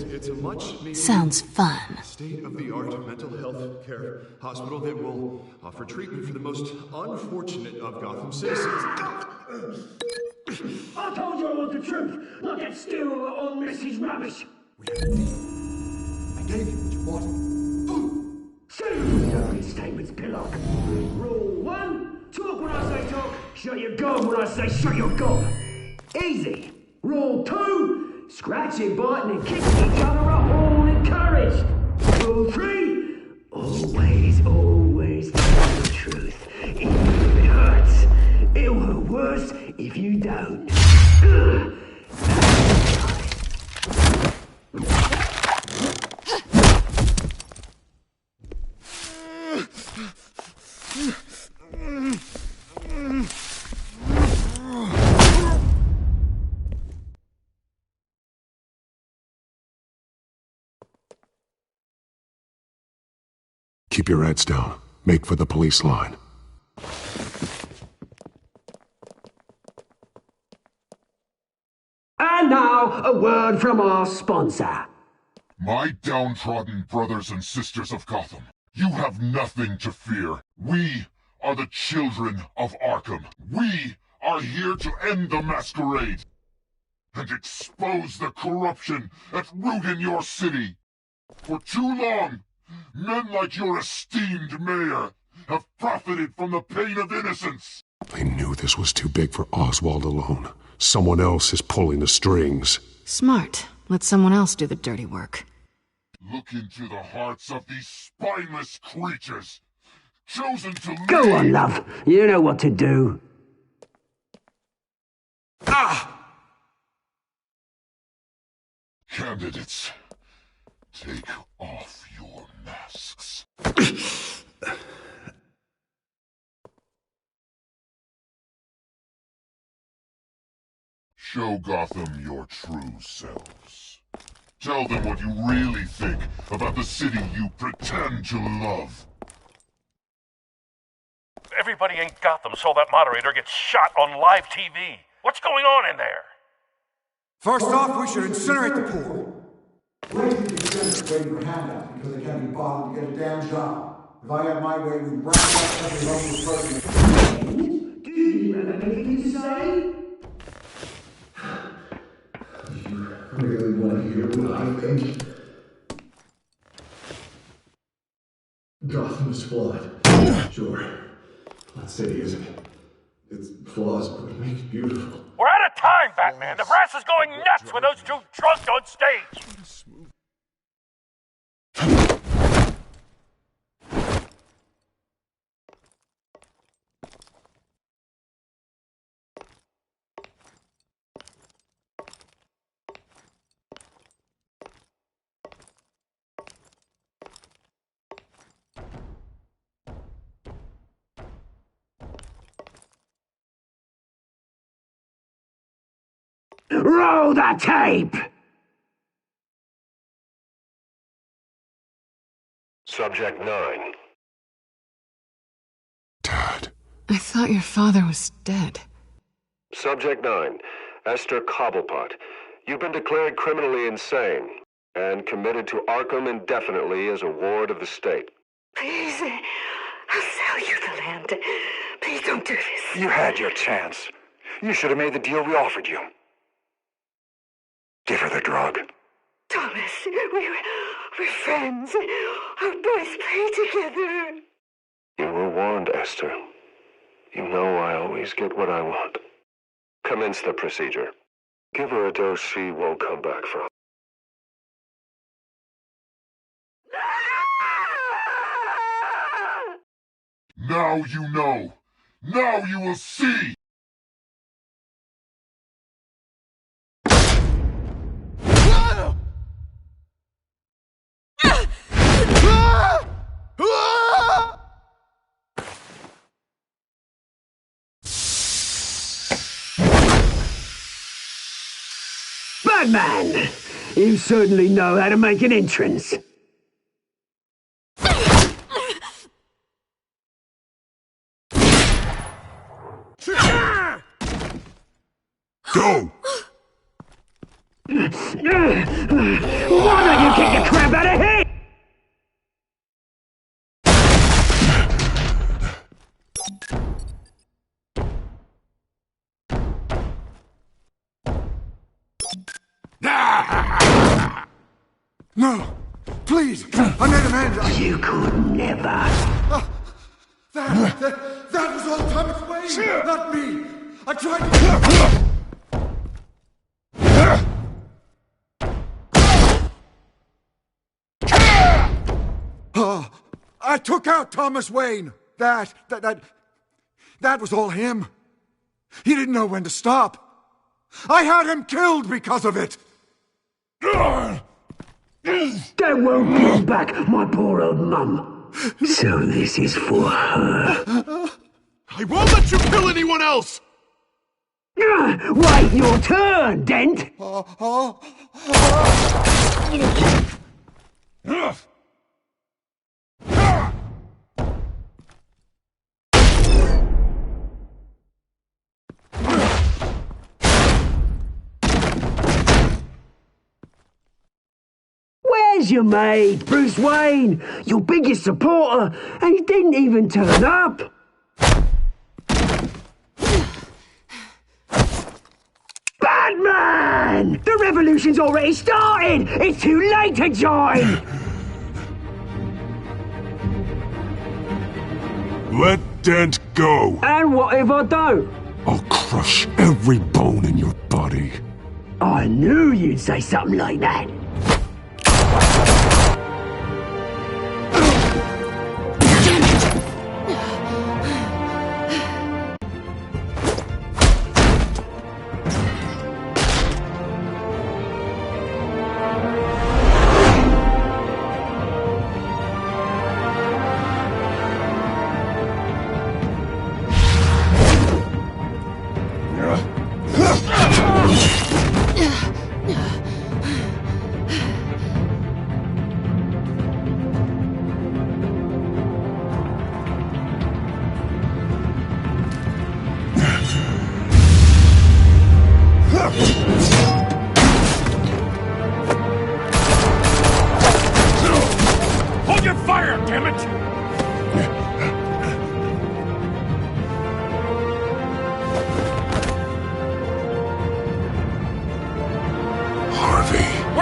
It's a much needed Sounds fun. state-of-the-art mental health care hospital that will offer treatment for the most unfortunate of Gotham citizens. I told you I want the truth, not that still on Mrs. Rubbish. We have a deal. I gave you what you wanted. Say your opening statements, Pillock. Rule 1, talk when I say talk, shut your gob when I say shut your gob. Easy. Rule 2, scratching, biting and kicking each other are all encouraged. Rule 3, always tell the truth. Even if it hurts, it'll hurt worse if you don't. Keep your heads down. Make for the police line. And now, a word from our sponsor. My downtrodden brothers and sisters of Gotham, you have nothing to fear. We are the children of Arkham. We are here to end the masquerade and expose the corruption at root in your city. For too long, men like your esteemed mayor have profited from the pain of innocence. They knew this was too big for Oswald alone. Someone else is pulling the strings. Smart. Let someone else do the dirty work. Look into the hearts of these spineless creatures, chosen to Go lead. on, love. You know what to do. Candidates, Take off your masks. Show Gotham your true selves. Tell them what you really think about the city you pretend to love. Everybody in Gotham saw that moderator get shot on live TV. What's going on in there? First off, we should incinerate the poor. Waiting for handouts because they can't be bothered to get a damn job. If I had my way, we'd wrap up every homeless person. Do you have anything to say? You really want to hear what I think? Gotham is flawed. Sure. That city isn't. Its flaws are what make it beautiful. We're out of time, Batman! The brass is going nuts with those two drunks on stage! Roll the tape! Subject 9. I thought your father was dead. Subject 9. Esther Cobblepot. You've been declared criminally insane and committed to Arkham indefinitely as a ward of the state. Please, I'll sell you the land. Please don't do this. You had your chance. You should have made the deal we offered you. Give her the drug. Thomas, we're friends. Our boys play together. You were warned, Esther. You know I always get what I want. Commence the procedure. Give her a dose she won't come back from. Now you know. Now you will see. Batman! You certainly know how to make an entrance. Go! Why don't you kick the crap out of him? No! Please! I made amends! You could never. That was all Thomas Wayne! Not me! I tried to... I took out Thomas Wayne! That was all him. He didn't know when to stop. I had him killed because of it! That won't bring back my poor old mum. So this is for her. I won't let you kill anyone else! Wait your turn, Dent! Where's your mate, Bruce Wayne? Your biggest supporter, and he didn't even turn up. Batman! The revolution's already started! It's too late to join! Let Dent go! And what if I don't? I'll crush every bone in your body. I knew you'd say something like that.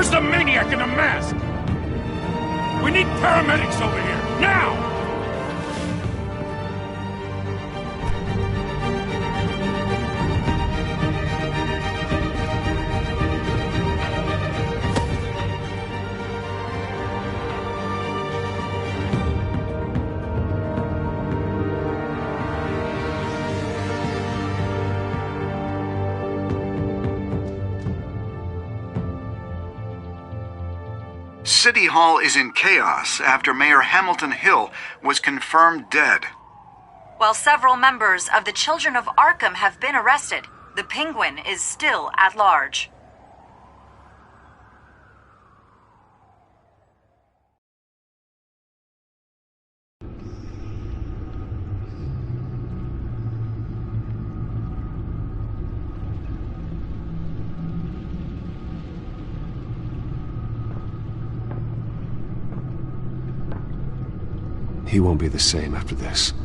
Where's the maniac in the mask? We need paramedics over here, now! City Hall is in chaos after Mayor Hamilton Hill was confirmed dead. While several members of the Children of Arkham have been arrested, the Penguin is still at large. He won't be the same after this.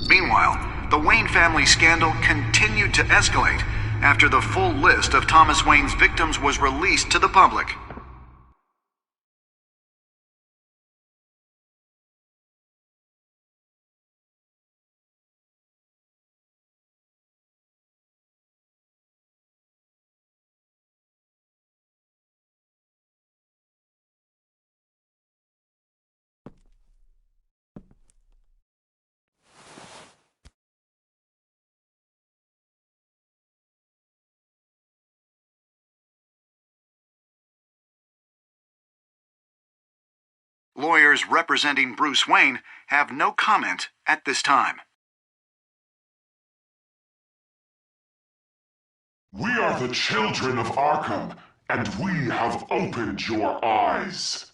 Meanwhile, the Wayne family scandal continued to escalate after the full list of Thomas Wayne's victims was released to the public. Lawyers representing Bruce Wayne have no comment at this time. We are the children of Arkham, and we have opened your eyes.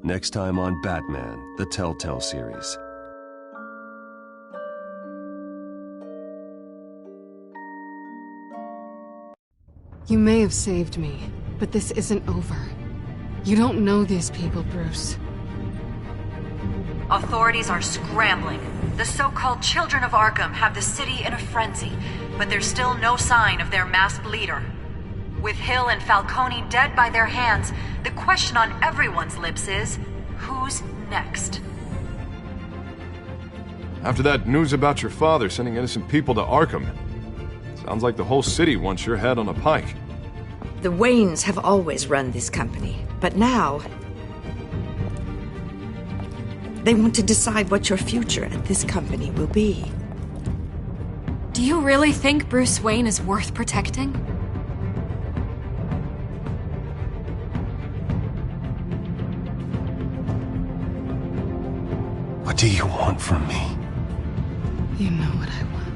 Next time on Batman, the Telltale Series. You may have saved me, but this isn't over. You don't know these people, Bruce. Authorities are scrambling. The so-called Children of Arkham have the city in a frenzy, but there's still no sign of their masked leader. With Hill and Falcone dead by their hands, the question on everyone's lips is, who's next? After that news about your father sending innocent people to Arkham, sounds like the whole city wants your head on a pike. The Waynes have always run this company, but now they want to decide what your future at this company will be. Do you really think Bruce Wayne is worth protecting? What do you want from me? You know what I want.